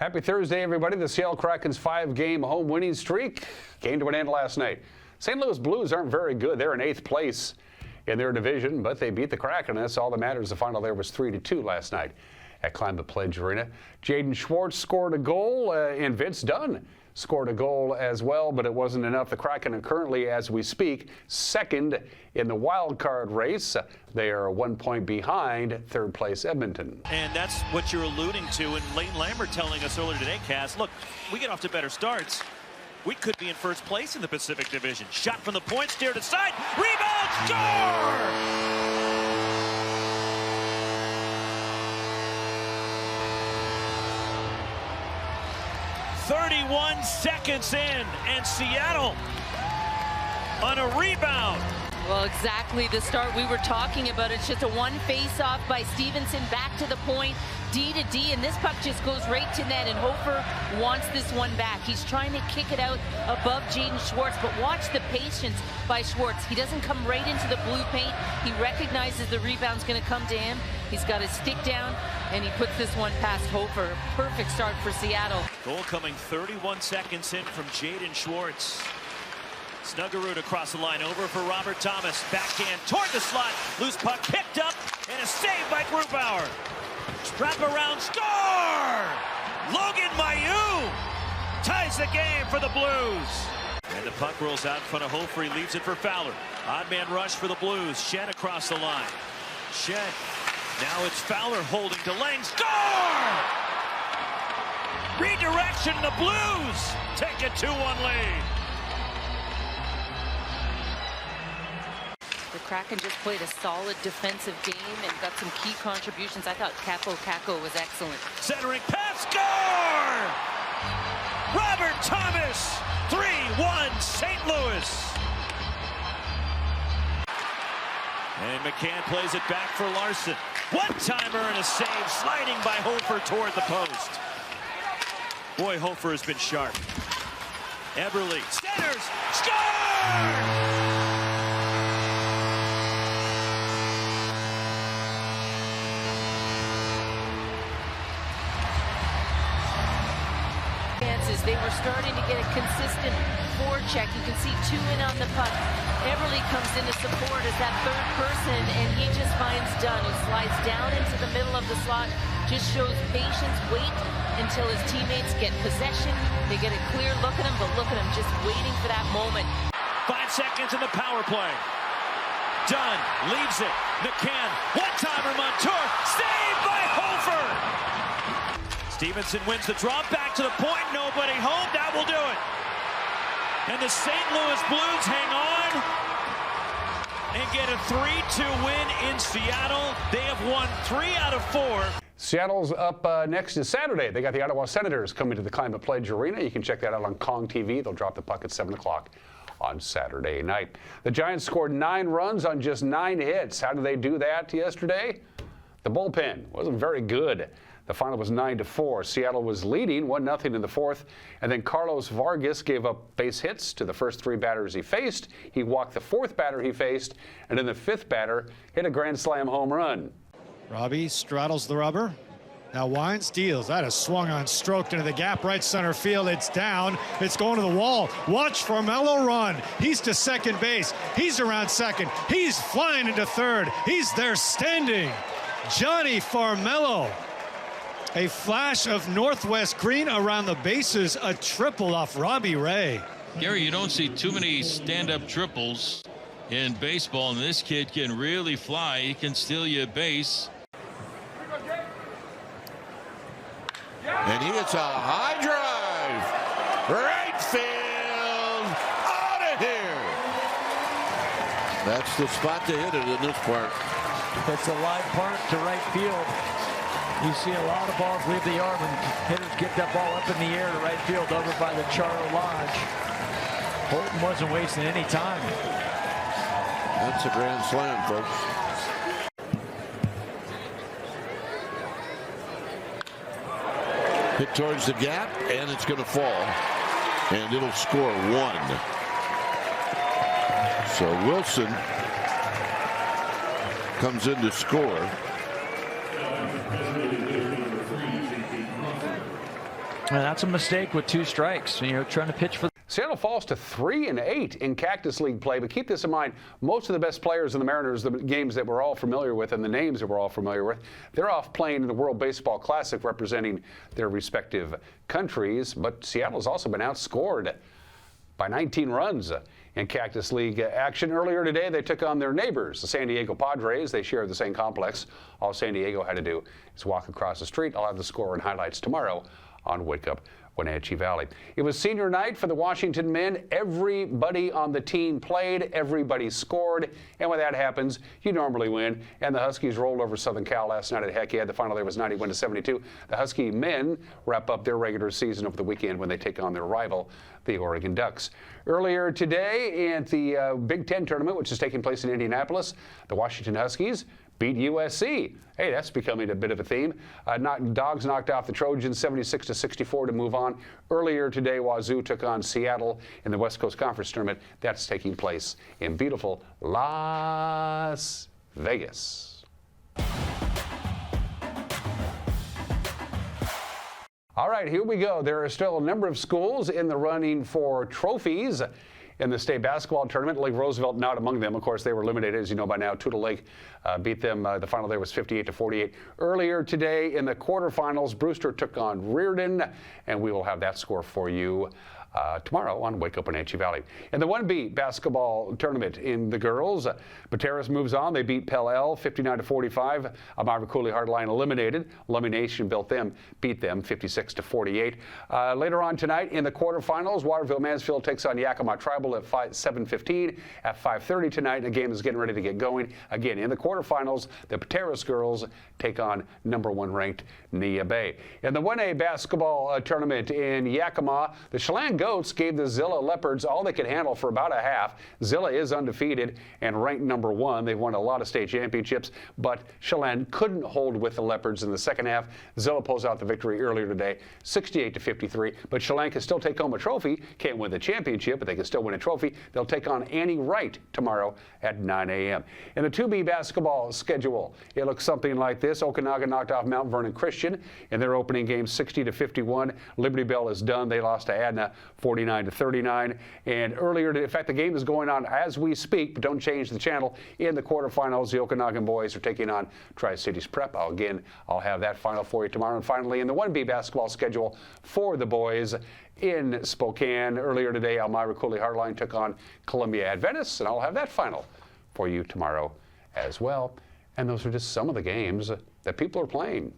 Happy Thursday, everybody. The Seattle Kraken's 5-game home winning streak came to an end last night. St. Louis Blues aren't very good. They're in 8th place in their division, but they beat the Kraken. That's all that matters. The final there was 3-2 last night at Climate Pledge Arena. Jaden Schwartz scored a goal, and Vince Dunn scored a goal as well, but it wasn't enough. The Kraken are currently, as we speak, second in the wild card race. They are 1 point behind third place Edmonton. And that's what you're alluding to. And Lane Lambert telling us earlier today, Cass, look, we get off to better starts. We could be in first place in the Pacific Division. Shot from the point, steered aside, rebound, score! 31 seconds in, and Seattle on a rebound. Well, exactly the start we were talking about. It's just a one face-off by Stevenson back to the point, D to D, and this puck just goes right to net, and Hofer wants this one back. He's trying to kick it out above Jaden Schwartz, but watch the patience by Schwartz. He doesn't come right into the blue paint. He recognizes the rebound's going to come to him. He's got his stick down, and he puts this one past Hofer. Perfect start for Seattle. Goal coming 31 seconds in from Jaden Schwartz. Snuggerud across the line, over for Robert Thomas. Backhand toward the slot. Loose puck picked up, and a save by Grubauer. Strap around, score! Logan Mailloux ties the game for the Blues. And the puck rolls out in front of Hofer. He leaves it for Fowler. Odd man rush for the Blues. Shed across the line. Shed. Now it's Fowler holding to Lang. Score! Redirection, the Blues take a 2-1 lead. The Kraken just played a solid defensive game and got some key contributions. I thought Kako was excellent. Centering pass, score! Robert Thomas, 3-1 St. Louis. And McCann plays it back for Larson. One-timer and a save, sliding by Hofer toward the post. Boy, Hofer has been sharp. Eberle centers, score! They were starting to get a consistent forecheck. You can see 2 in on the puck. Eberle comes in to support as that third person, and he just finds Dunn, who slides down into the middle of the slot, just shows patience, wait until his teammates get possession. They get a clear look at him, but look at him just waiting for that moment. 5 seconds in the power play. Dunn leaves it. McCann, one-timer, Montour, saved by Hofer. Stevenson wins the draw, back to the point, nobody home, that will do it. And the St. Louis Blues hang on and get a 3-2 win in Seattle. They have won 3 out of 4. Seattle's up next is Saturday. They got the Ottawa Senators coming to the Climate Pledge Arena. You can check that out on Kong TV. They'll drop the puck at 7 o'clock on Saturday night. The Giants scored 9 runs on just 9 hits. How did they do that yesterday? The bullpen wasn't very good. The final was 9-4. Seattle was leading 1-0 in the 4th, and then Carlos Vargas gave up base hits to the first 3 batters he faced. He walked the 4th batter he faced, and then the 5th batter hit a grand slam home run. Robbie straddles the rubber. Now Wines deals. That is swung on, stroked into the gap, right center field. It's down. It's going to the wall. Watch Farmelo run. He's to second base. He's around second. He's flying into third. He's there standing. Johnny Farmelo. A flash of Northwest green around the bases, a triple off Robbie Ray. Gary, you don't see too many stand-up triples in baseball, and this kid can really fly. He can steal you a base. And he hits a high drive. Right field. Out of here. That's the spot to hit it in this park. It's a live park to right field. You see a lot of balls leave the arm and hitters get that ball up in the air to right field over by the Charro Lodge. Holton wasn't wasting any time. That's a grand slam, folks. Hit towards the gap, and it's going to fall. And it'll score 1. So Wilson comes in to score. And that's a mistake with 2 strikes. Trying to pitch for. Seattle falls to 3-8 in Cactus League play, but keep this in mind, most of the best players in the Mariners, the games that we're all familiar with and the names that we're all familiar with, they're off playing in the World Baseball Classic representing their respective countries, but Seattle's also been outscored by 19 runs in Cactus League action. Earlier today, they took on their neighbors, the San Diego Padres. They share the same complex. All San Diego had to do is walk across the street. I'll have the score and highlights tomorrow on Wake Up Wenatchee Valley. It was senior night for the Washington men. Everybody on the team played, everybody scored, and when that happens, you normally win. And the Huskies rolled over Southern Cal last night at Heck Yeah. The final there was 91-72. The Husky men wrap up their regular season over the weekend when they take on their rival, the Oregon Ducks. Earlier today at the Big Ten tournament, which is taking place in Indianapolis, the Washington Huskies beat USC. Hey, that's becoming a bit of a theme. Dogs knocked off the Trojans 76-64 to move on. Earlier today, Wazoo took on Seattle in the West Coast Conference tournament. That's taking place in beautiful Las Vegas. All right, here we go. There are still a number of schools in the running for trophies in the state basketball tournament. Lake Roosevelt not among them. Of course, they were eliminated, as you know by now. Tudor Lake beat them. The final there was 58-48. Earlier today in the quarterfinals, Brewster took on Reardon, and we will have that score for you tomorrow on Wake Up Wenatchee Valley. In the 1B basketball tournament in the girls, Pateras moves on. They beat Pell 59-45. Amira Cooley Hardline eliminated. Lummi Nation beat them 56-48. Later on tonight in the quarterfinals, Waterville Mansfield takes on Yakima Tribal at 7:15. At 5:30 tonight, the game is getting ready to get going. Again, in the quarterfinals, the Pateras girls take on #1 ranked Nia Bay. In the 1A basketball tournament in Yakima, the Chelan Goats gave the Zilla Leopards all they could handle for about a half. Zilla is undefeated and ranked #1. They've won a lot of state championships, but Chelan couldn't hold with the Leopards in the second half. Zilla pulls out the victory earlier today, 68-53. But Chelan can still take home a trophy. Can't win the championship, but they can still win a trophy. They'll take on Annie Wright tomorrow at 9 a.m. In the 2B basketball schedule, it looks something like this. Okanagan knocked off Mount Vernon Christian in their opening game 60-51. Liberty Bell is done. They lost to Adna 49-39. And earlier, in fact, the game is going on as we speak, but don't change the channel. In the quarterfinals, the Okanagan boys are taking on Tri-Cities Prep. I'll have that final for you tomorrow. And finally, in the 1B basketball schedule for the boys in Spokane, earlier today, Amira Cooley Hardline took on Columbia Adventists, and I'll have that final for you tomorrow as well. And those are just some of the games that people are playing